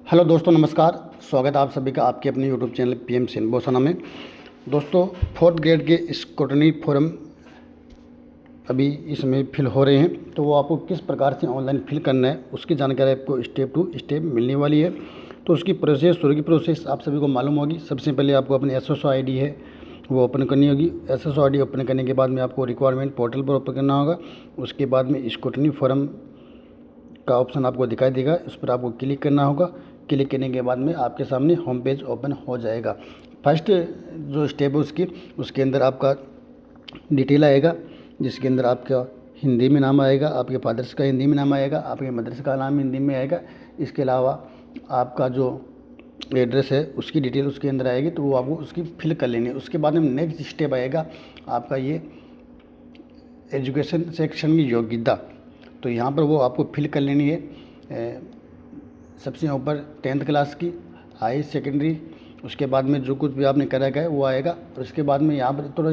Hello दोस्तों, नमस्कार। स्वागत है आप सभी का आपके अपने यूट्यूब चैनल पीएम सिन्बोसना में। दोस्तों, 4th ग्रेड के स्क्रूटनी फॉर्म अभी इसमें फिल हो रहे हैं, तो वो आपको किस प्रकार से ऑनलाइन फिल करना है उसकी जानकारी आपको स्टेप टू स्टेप मिलने वाली है। तो उसकी प्रोसेस, शुरू की प्रोसेस आप सभी को मालूम होगी। सबसे पहले आपको अपनी एसएसओ आईडी है वो ओपन करनी होगी। एसएसओ आईडी ओपन करने के बाद में आपको रिक्वायरमेंट पोर्टल पर ओपन करना होगा। उसके बाद में स्क्रूटनी फॉर्म का ऑप्शन आपको दिखाई देगा, उस पर आपको क्लिक करना होगा। क्लिक करने के बाद में आपके सामने होम पेज ओपन हो जाएगा। फर्स्ट जो स्टेप है उसके अंदर आपका डिटेल आएगा, जिसके अंदर आपका हिंदी में नाम आएगा, आपके फादर्स का हिंदी में नाम आएगा, आपके मदर्स का नाम हिंदी में आएगा। इसके अलावा आपका जो एड्रेस है उसकी डिटेल उसके अंदर आएगी, तो वो आपको उसकी फिल कर लेनी है। उसके बाद में नेक्स्ट स्टेप आएगा आपका ये एजुकेशन सेक्शन की योग्यता। तो यहाँ पर वो आपको फिल कर लेनी है। सबसे ऊपर 10th क्लास की, हाई सेकेंडरी, उसके बाद में जो कुछ भी आपने करा है वो आएगा। और उसके बाद में यहाँ पर थोड़ा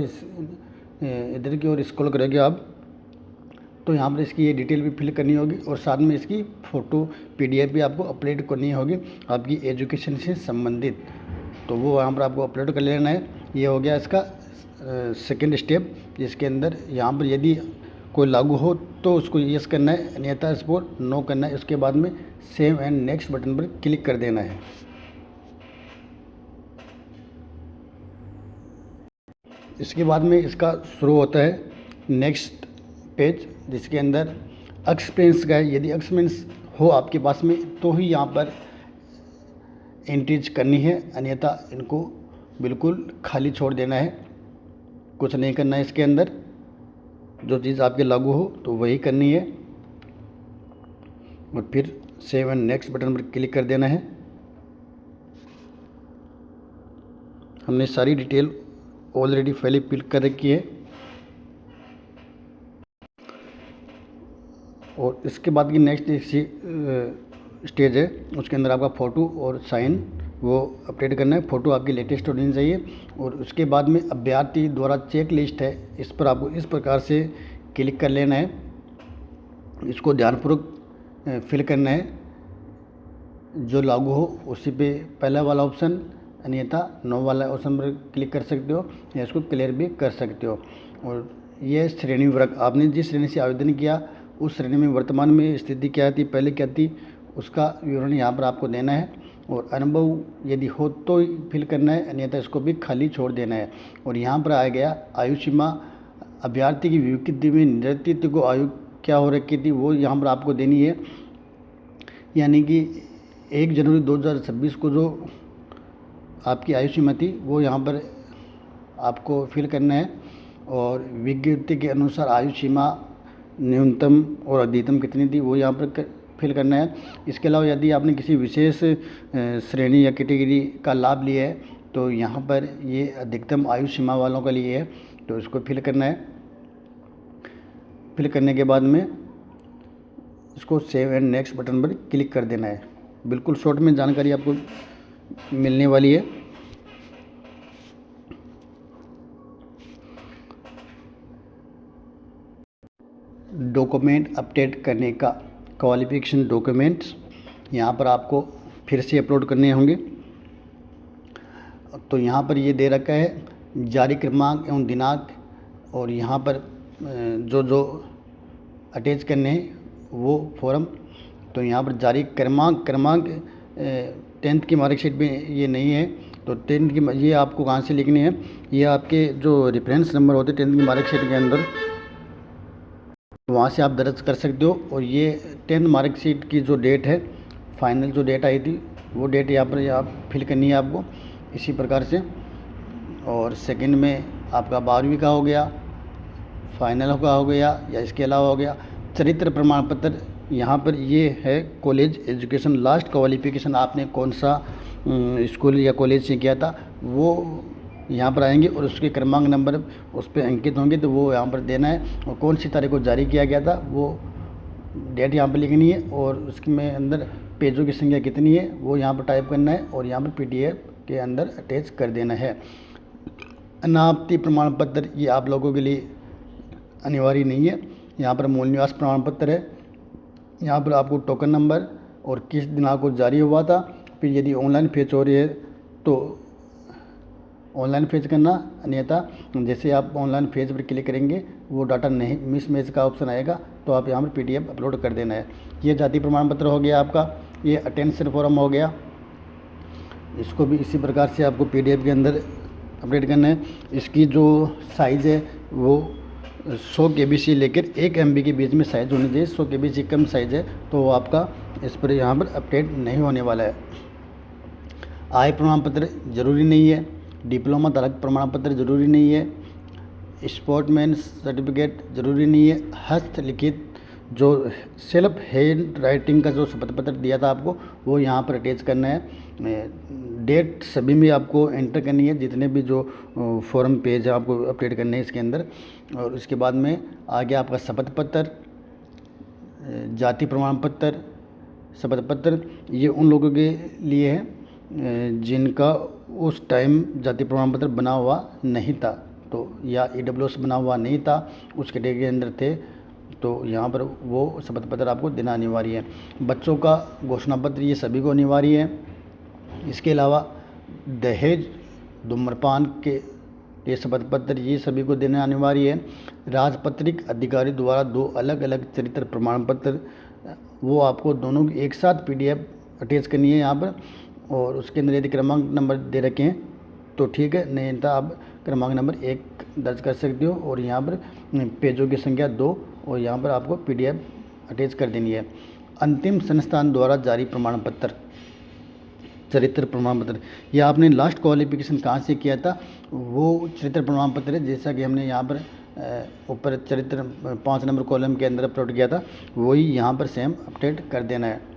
इधर की ओर स्क्रॉल करेंगे आप, तो यहाँ पर इसकी ये डिटेल भी फिल करनी होगी और साथ में इसकी फ़ोटो PDF भी आपको अपलोड करनी होगी आपकी एजुकेशन से संबंधित। तो वो यहाँ पर आपको अपलोड कर लेना है। ये हो गया इसका सेकेंड स्टेप, जिसके अंदर यहाँ पर यदि कोई लागू हो तो उसको यस करना है, अन्यथा इस पर नो करना है। उसके बाद में सेव एंड नेक्स्ट बटन पर क्लिक कर देना है। इसके बाद में इसका शुरू होता है नेक्स्ट पेज, जिसके अंदर एक्सपीरियंस का है। यदि एक्सपीरियंस हो आपके पास में तो ही यहाँ पर एंट्रीज करनी है, अन्यथा इनको बिल्कुल खाली छोड़ देना है। कुछ नहीं करना है इसके अंदर, जो चीज़ आपके लागू हो तो वही करनी है और फिर सेव एंड नेक्स्ट बटन पर क्लिक कर देना है। हमने सारी डिटेल ऑलरेडी पहले फिल कर रखी है। और इसके बाद की नेक्स्ट स्टेज है, उसके अंदर आपका फ़ोटो और साइन वो अपडेट करना है। फ़ोटो आपकी लेटेस्ट होनी चाहिए। और उसके बाद में अभ्यर्थी द्वारा चेक लिस्ट है, इस पर आपको इस प्रकार से क्लिक कर लेना है। इसको ध्यानपूर्वक फिल करना है, जो लागू हो उसी पे पहला वाला ऑप्शन, अन्यथा नो वाला ऑप्शन पर क्लिक कर सकते हो या इसको क्लियर भी कर सकते हो। और यह श्रेणी वर्ग, आपने जिस श्रेणी से आवेदन किया उस श्रेणी में वर्तमान में स्थिति क्या थी, पहले क्या थी, उसका विवरण यहाँ पर आपको देना है। और अनुभव यदि हो तो फिल करना है, अन्यथा इसको भी खाली छोड़ देना है। और यहाँ पर आ गया आयु सीमा, अभ्यर्थी की विज्ञप्ति में निर्धारित को आयु क्या हो रखी थी वो यहाँ पर आपको देनी है। यानी कि 1 जनवरी 2026 को जो आपकी आयु सीमा थी वो यहाँ पर आपको फिल करना है। और विज्ञप्ति के अनुसार आयु सीमा न्यूनतम और अधिकतम कितनी थी वो यहाँ पर फिल करना है। इसके अलावा यदि आपने किसी विशेष श्रेणी या कैटेगरी का लाभ लिया है तो यहाँ पर ये अधिकतम आयु सीमा वालों के लिए है, तो इसको फिल करना है। फिल करने के बाद में इसको सेव एंड नेक्स्ट बटन पर क्लिक कर देना है। बिल्कुल शॉर्ट में जानकारी आपको मिलने वाली है। डॉक्यूमेंट अपडेट करने का, क्वालिफिकेशन डॉक्यूमेंट्स यहाँ पर आपको फिर से अपलोड करने होंगे। तो यहाँ पर ये दे रखा है जारी क्रमांक एवं दिनांक, और यहाँ पर जो अटैच करने हैं वो फॉर्म। तो यहाँ पर जारी क्रमांक 10th की मार्कशीट में ये नहीं है, तो 10th की ये आपको कहाँ से लिखनी है, ये आपके जो रेफरेंस नंबर होते हैं 10th की मार्कशीट के अंदर, वहाँ से आप दर्ज कर सकते हो। और ये 10th मार्कशीट की जो डेट है, फाइनल जो डेट आई थी वो डेट यहाँ पर आप फिल करनी है आपको इसी प्रकार से। और सेकंड में आपका 12वीं का हो गया, फाइनल का हो गया या इसके अलावा हो गया। चरित्र प्रमाण पत्र, यहाँ पर ये है कॉलेज एजुकेशन, लास्ट क्वालिफिकेशन आपने कौन सा स्कूल या कॉलेज से किया था वो यहाँ पर आएंगे और उसके क्रमांक नंबर उस पर अंकित होंगे, तो वो यहाँ पर देना है। और कौन सी तारीख को जारी किया गया था वो डेट यहाँ पर लिखनी है। और उसमें अंदर पेजों की संख्या कितनी है वो यहाँ पर टाइप करना है और यहाँ पर PDF के अंदर अटैच कर देना है। अनापत्ति प्रमाण पत्र ये आप लोगों के लिए अनिवार्य नहीं है। यहाँ पर मूल निवास प्रमाण पत्र है, यहाँ पर आपको टोकन नंबर और किस दिनांक को जारी हुआ था फिर यदि ऑनलाइन फेच हो रही है तो ऑनलाइन फेच करना, अन्यथा जैसे आप ऑनलाइन फेच पर क्लिक करेंगे वो डाटा नहीं मिसमैच का ऑप्शन आएगा, तो आप यहाँ पर PDF अपलोड कर देना है। ये जाति प्रमाण पत्र हो गया आपका, ये अटेंशन फॉर्म हो गया, इसको भी इसी प्रकार से आपको PDF के अंदर अपडेट करना है। इसकी जो साइज़ है वो 100 KB से लेकर 1 MB के बीच में साइज़ होनी चाहिए। 100 KB से कम साइज़ है तो वो आपका इस पर यहाँ पर अपडेट नहीं होने वाला है। आय प्रमाण पत्र ज़रूरी नहीं है, डिप्लोमा धारक प्रमाण पत्र ज़रूरी नहीं है, स्पोर्टमैन सर्टिफिकेट ज़रूरी नहीं है, हस्तलिखित जो सेल्फ हैंड राइटिंग का जो शपथ पत्र दिया था आपको वो यहाँ पर अटैच करना है। डेट सभी में आपको एंटर करनी है, जितने भी जो फॉर्म पेज है आपको अपडेट करने हैं इसके अंदर। और उसके बाद में आगे आपका शपथ पत्र, जाति प्रमाण पत्र, शपथ पत्र, ये उन लोगों के लिए है जिनका उस टाइम जाति प्रमाण पत्र बना हुआ नहीं था, तो या EWS बना हुआ नहीं था, उस कैटेगरी के अंदर थे, तो यहाँ पर वो शपथ पत्र आपको देना अनिवार्य है। बच्चों का घोषणा पत्र ये सभी को अनिवार्य है। इसके अलावा दहेज, धूम्रपान के ये शपथ पत्र ये सभी को देना अनिवार्य है। राजपत्रित अधिकारी द्वारा 2 अलग अलग चरित्र प्रमाण पत्र, वो आपको दोनों की एक साथ PDF अटैच करनी है यहाँ पर। और उसके अंदर यदि क्रमांक नंबर दे रखे हैं तो ठीक है, नहीं तो आप क्रमांक नंबर 1 दर्ज कर सकते हो। और यहाँ पर पेजों की संख्या 2 और यहाँ पर आपको PDF अटैच कर देनी है। अंतिम संस्थान द्वारा जारी प्रमाण पत्र, चरित्र प्रमाण पत्र, ये आपने लास्ट क्वालिफिकेशन कहाँ से किया था वो चरित्र प्रमाण पत्र है, जैसा कि हमने यहाँ पर ऊपर चरित्र 5 नंबर कॉलम के अंदर अपलोड किया था, वही यहाँ पर सेम अपडेट कर देना है।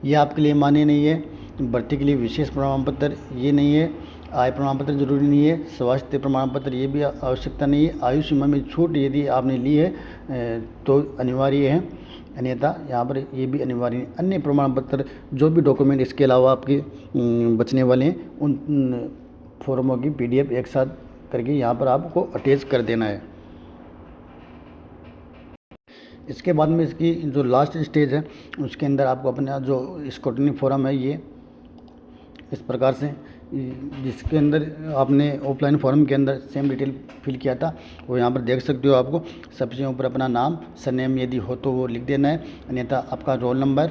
ये आपके लिए मान्य नहीं है। भर्ती के लिए विशेष प्रमाण पत्र ये नहीं है। आय प्रमाण पत्र जरूरी नहीं है। स्वास्थ्य प्रमाण पत्र ये भी आवश्यकता नहीं है। आयु सीमा में छूट यदि आपने ली है तो अनिवार्य है, अन्यथा यहाँ पर ये भी अनिवार्य है। अन्य प्रमाण पत्र जो भी डॉक्यूमेंट इसके अलावा आपके बचने वाले हैं उन फॉर्मों की PDF एक साथ करके यहाँ पर आपको अटैच कर देना है। इसके बाद में इसकी जो लास्ट स्टेज है उसके अंदर आपको अपना जो स्क्रूटनी फॉर्म है ये इस प्रकार से, जिसके अंदर आपने ऑफलाइन फॉर्म के अंदर सेम डिटेल फिल किया था वो यहाँ पर देख सकते हो। आपको सबसे ऊपर अपना नाम, सरनेम यदि हो तो वो लिख देना है, अन्यथा आपका रोल नंबर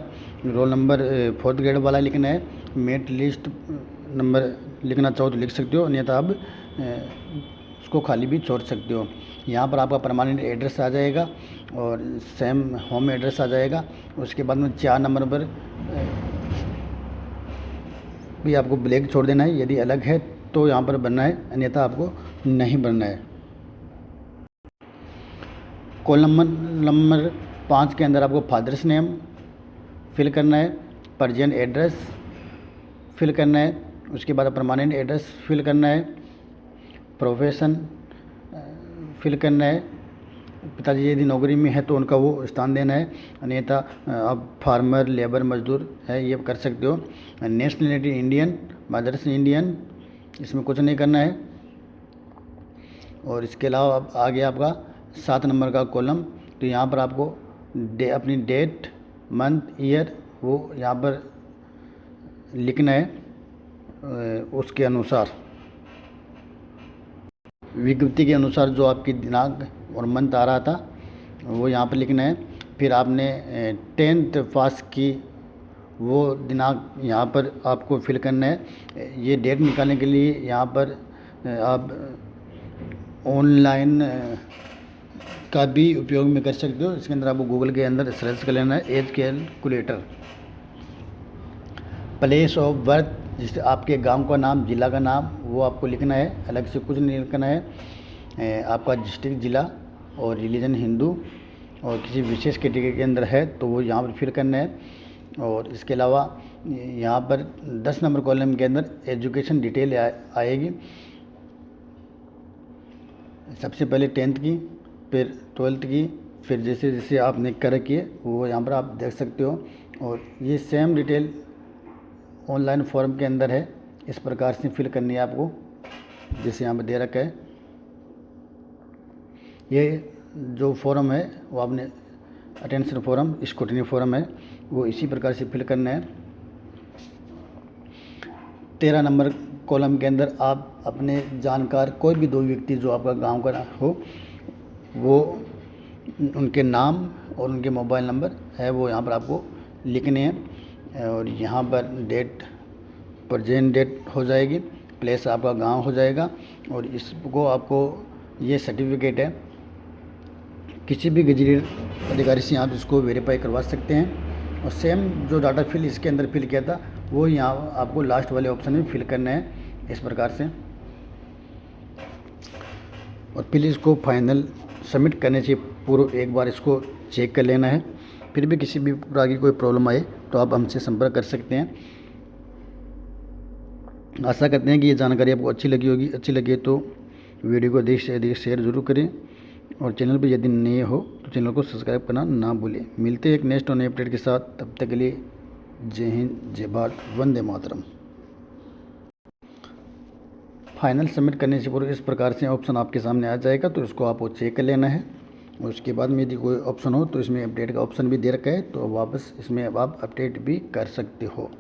4th ग्रेड वाला लिखना है। मेरिट लिस्ट नंबर लिखना चाहो तो लिख सकते हो, अन्यथा आप उसको खाली भी छोड़ सकते हो। यहाँ पर आपका परमानेंट एड्रेस आ जाएगा और सेम होम एड्रेस आ जाएगा। उसके बाद में 4 नंबर पर भी आपको ब्लैंक छोड़ देना है, यदि अलग है तो यहाँ पर भरना है, अन्यथा आपको नहीं भरना है। कॉलम नंबर 5 के अंदर आपको फादर्स नेम फिल करना है, प्रेजेंट एड्रेस फिल करना है, उसके बाद परमानेंट एड्रेस फिल करना है, प्रोफेशन फिल करना है। पिताजी यदि नौकरी में है तो उनका वो स्थान देना है, अन्यथा आप फार्मर, लेबर, मजदूर है ये कर सकते हो। नेशनलिटी इंडियन, मदर्स इंडियन, इसमें कुछ नहीं करना है। और इसके अलावा अब आ गया आपका 7 नंबर का कॉलम, तो यहाँ पर आपको अपनी डेट, मंथ, ईयर वो यहाँ पर लिखना है उसके अनुसार, विज्ञप्ति के अनुसार जो आपकी दिनांक और मंथ आ रहा था वो यहाँ पर लिखना है। फिर आपने 10th पास की वो दिनांक यहाँ पर आपको फिल करना है। ये डेट निकालने के लिए यहाँ पर आप ऑनलाइन का भी उपयोग में कर सकते हो। इसके अंदर आपको गूगल के अंदर सर्च कर लेना है age calculator. Place of birth, जिससे आपके गांव का नाम, ज़िला का नाम वो आपको लिखना है, अलग से कुछ नहीं लिखना है। आपका डिस्ट्रिक्ट, ज़िला और रिलीजन हिंदू और किसी विशेष कैटेगरी के अंदर है तो वो यहाँ पर फिल करना है। और इसके अलावा यहाँ पर 10 नंबर कॉलम के अंदर एजुकेशन डिटेल आएगी। सबसे पहले 10th की, फिर 12th की, फिर जैसे जैसे आपने कर रखी है वो यहाँ पर आप देख सकते हो। और ये सेम डिटेल ऑनलाइन फॉर्म के अंदर है, इस प्रकार से फिल करनी है आपको जैसे यहाँ पर दे रखा है। ये जो फॉर्म है वो आपने अटेंशन फॉर्म, स्क्रूटनी फॉर्म है, वो इसी प्रकार से फिल करना है। 13 नंबर कॉलम के अंदर आप अपने जानकार कोई भी 2 व्यक्ति जो आपका गांव का हो, वो उनके नाम और उनके मोबाइल नंबर है वो यहाँ पर आपको लिखने हैं। और यहाँ पर डेट, प्रेजेंट डेट हो जाएगी, प्लेस आपका गांव हो जाएगा, और इसको आपको ये सर्टिफिकेट है किसी भी गजेटेड अधिकारी से आप इसको वेरीफाई करवा सकते हैं। और सेम जो डाटा फिल इसके अंदर फिल किया था वो यहाँ आपको लास्ट वाले ऑप्शन में फिल करना है इस प्रकार से। और फिर इसको फाइनल सबमिट करने से पूर्व एक बार इसको चेक कर लेना है। फिर भी किसी भी प्रकार की कोई प्रॉब्लम आए तो आप हमसे संपर्क कर सकते हैं। आशा करते हैं कि ये जानकारी आपको अच्छी लगी होगी। अच्छी लगी तो वीडियो को अधिक से अधिक शेयर ज़रूर करें, और चैनल पर यदि नए हो तो चैनल को सब्सक्राइब करना ना भूलें। मिलते हैं एक नेक्स्ट और नए अपडेट के साथ, तब तक के लिए जय हिंद, जय भारत, वंदे मातरम। फाइनल सबमिट करने से पूर्व इस प्रकार से ऑप्शन आपके सामने आ जाएगा, तो इसको आपको चेक कर लेना है। और उसके बाद में यदि कोई ऑप्शन हो तो इसमें अपडेट का ऑप्शन भी दे रखा है, तो वापस इसमें अब आप अपडेट भी कर सकते हो।